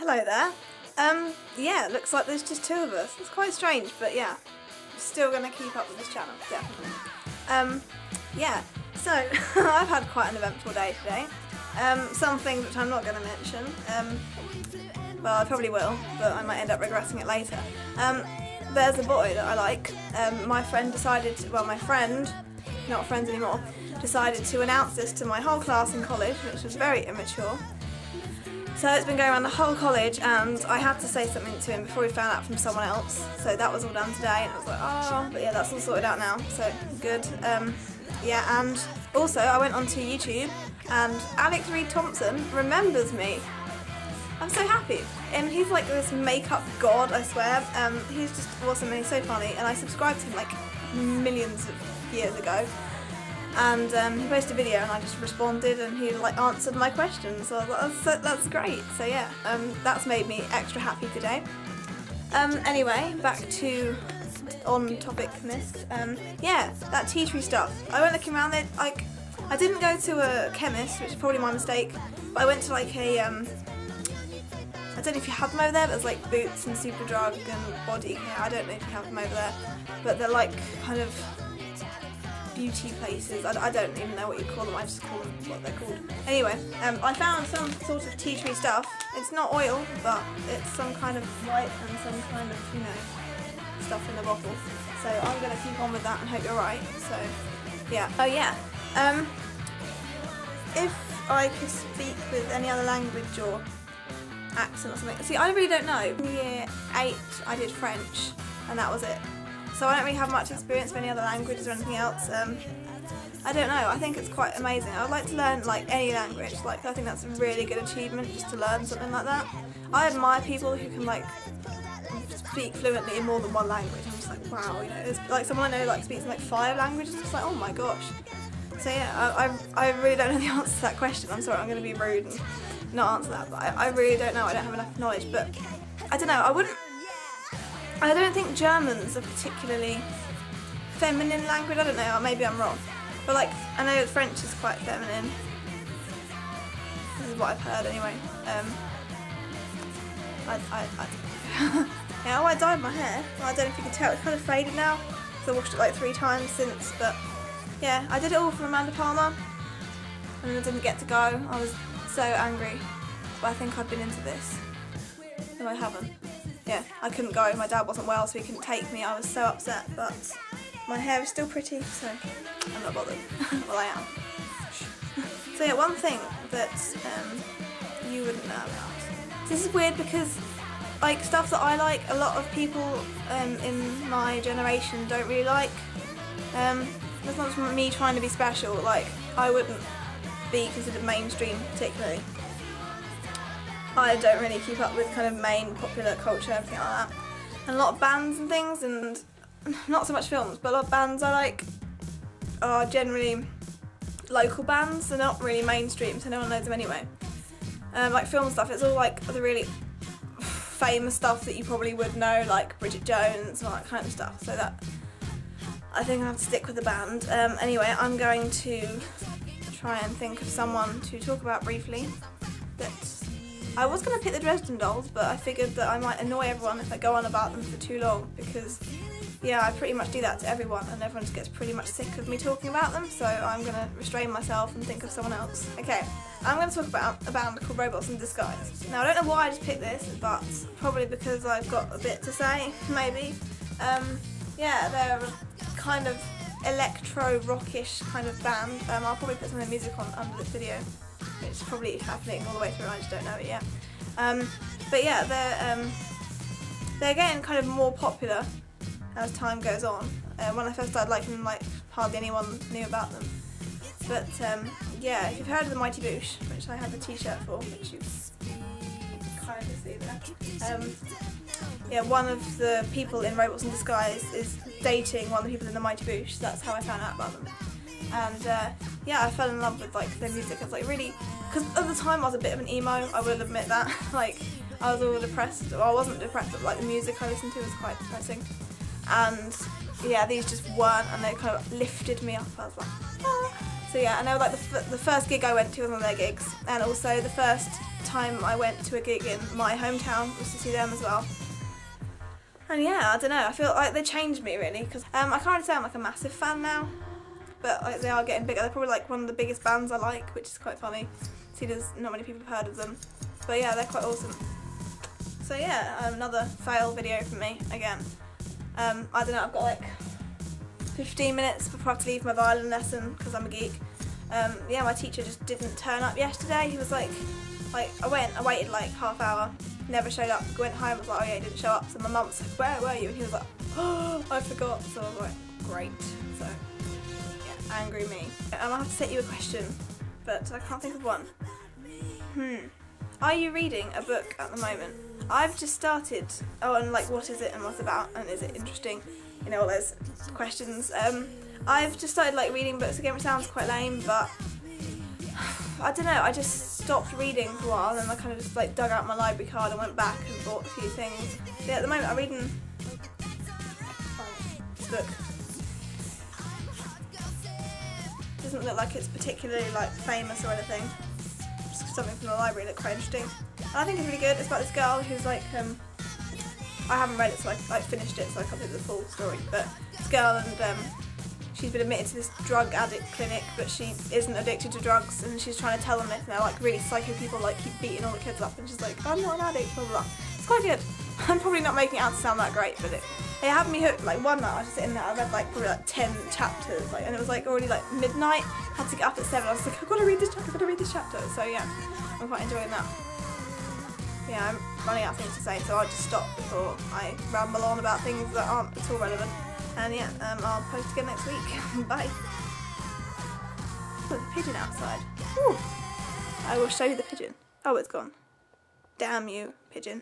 Hello there. Yeah, it looks like there's just two of us. It's quite strange, but yeah, I'm still going to keep up with this channel, definitely. Yeah, so I've had quite an eventful day today. Some things which I'm not going to mention. Well, I probably will, but I might end up regretting it later. There's a boy that I like. My friend decided, my friend, not friends anymore, decided to announce this to my whole class in college, which was very immature. So it's been going around the whole college, and I had to say something to him before he found out from someone else. So that was all done today, and I was like, oh, but yeah, that's all sorted out now, so good. Yeah, and also I went onto YouTube, and Alex Reed Thompson remembers me. I'm so happy. And he's like this makeup god, I swear. He's just awesome and he's so funny, and I subscribed to him like millions of years ago. And he posted a video and I just responded and he like answered my questions, so I was like, that's great. So yeah, that's made me extra happy today. Anyway, back to on topicness. Yeah, that tea tree stuff. I went looking around there, like, I didn't go to a chemist, which is probably my mistake, but I went to like a, I don't know if you have them over there, but there's like Boots and Superdrug and Body Care. I don't know if you have them over there, but they're like kind of beauty places. I don't even know what you call them, I just call them what they're called. Anyway, I found some sort of tea tree stuff. It's not oil, but it's some kind of white and some kind of, you know, stuff in the bottle. So I'm going to keep on with that and hope you're right. So, yeah. Oh yeah. If I could speak with any other language or accent or something. See, I really don't know. In year 8 I did French and that was it. So I don't really have much experience of any other languages or anything else. I don't know, I think it's quite amazing. I would like to learn like any language. Like, I think that's a really good achievement, just to learn something like that. I admire people who can like speak fluently in more than one language. I'm just like, wow, you know, it's like someone I know like speaks in like 5 languages. It's like, oh my gosh. So yeah, I really don't know the answer to that question. I'm sorry, I'm going to be rude and not answer that, but I really don't know. I don't have enough knowledge, but I don't know. I don't think German's a particularly feminine language. I don't know, maybe I'm wrong. But like, I know French is quite feminine. This is what I've heard anyway. Yeah, oh, I dyed my hair. Well, I don't know if you can tell, it's kind of faded now, because I washed it like 3 times since, but yeah, I did it all for Amanda Palmer, and I didn't get to go. I was so angry, but I think I've been into this. No, I haven't. Yeah, I couldn't go, my dad wasn't well so he couldn't take me, I was so upset, but my hair is still pretty, so I'm not bothered. Well, I am. So yeah, one thing that you wouldn't know about. This is weird because like stuff that I like, a lot of people in my generation don't really like. That's not just me trying to be special, like I wouldn't be considered mainstream particularly. I don't really keep up with kind of main popular culture, everything like that. And a lot of bands and things, and not so much films, but a lot of bands I like are generally local bands. They're not really mainstream, so no one knows them anyway. Like film stuff, it's all like the really famous stuff that you probably would know, like Bridget Jones and all that kind of stuff. So that, I think I have to stick with the band. Anyway, I'm going to try and think of someone to talk about briefly. I was going to pick the Dresden Dolls, but I figured that I might annoy everyone if I go on about them for too long, because yeah, I pretty much do that to everyone and everyone just gets pretty much sick of me talking about them, so I'm going to restrain myself and think of someone else. Okay, I'm going to talk about a band called Robots in Disguise. Now, I don't know why I just picked this, but probably because I've got a bit to say, maybe. Yeah, they're a kind of electro-rockish kind of band. I'll probably put some of the music on under this video. It's probably happening all the way through and I just don't know it yet. But yeah, they're getting kind of more popular as time goes on. When I first started liking them, like hardly anyone knew about them. But yeah, if you've heard of the Mighty Boosh, which I have a t-shirt for, which you kind of see there. Yeah, one of the people in Robots in Disguise is dating one of the people in the Mighty Boosh, so that's how I found out about them. And yeah, I fell in love with like their music. I was like really, because at the time I was a bit of an emo, I will admit that. Like I was all depressed, well I wasn't depressed, but like the music I listened to was quite depressing. And yeah, these just weren't, and they kind of lifted me up. I was like, ah. So yeah, and they were like the first gig I went to was one of their gigs, and also the first time I went to a gig in my hometown was to see them as well. And yeah, I don't know, I feel like they changed me really, because I can't really say I'm like a massive fan now, but like, they are getting bigger. They're probably like one of the biggest bands I like, which is quite funny. See, there's not many people have heard of them, but yeah, they're quite awesome. So yeah, another fail video from me again. I don't know, I've got like 15 minutes before I have to leave my violin lesson because I'm a geek. Yeah, my teacher just didn't turn up yesterday. He was like I waited like half hour, never showed up. Went home, was like, oh yeah, he didn't show up. So my mum was like, where were you? And he was like, oh, I forgot. So I was like, great. So yeah, angry me. I'll have to set you a question, but I can't think of one. Are you reading a book at the moment? I've just started. Oh, and like, what is it and what's it about, and is it interesting? You know, all those questions. I've just started like reading books again, which sounds quite lame, but I don't know, I just stopped reading for a while, and then I kind of just like dug out my library card and went back and bought a few things. But yeah, at the moment I'm reading this book. Doesn't look like it's particularly like famous or anything. Just something from the library that looked quite interesting. And I think it's really good. It's about this girl who's like I haven't read it, so I finished it, so I can't do the full story. But this girl, and she's been admitted to this drug addict clinic, but she isn't addicted to drugs, and she's trying to tell them this, and they're like really psycho people, like keep beating all the kids up, and she's like, I'm not an addict, blah blah blah. It's quite good. I'm probably not making it out to sound that great, but it had me hooked. Like one night I was just sitting there, I read like probably like 10 chapters, like, and it was like already like midnight. I had to get up at 7. I was like, I've got to read this chapter, I've got to read this chapter. So yeah, I'm quite enjoying that. Yeah, I'm running out of things to say, so I'll just stop before I ramble on about things that aren't at all relevant. And yeah, I'll post again next week. Bye. Oh, there's a pigeon outside. Ooh. I will show you the pigeon. Oh, it's gone. Damn you, pigeon.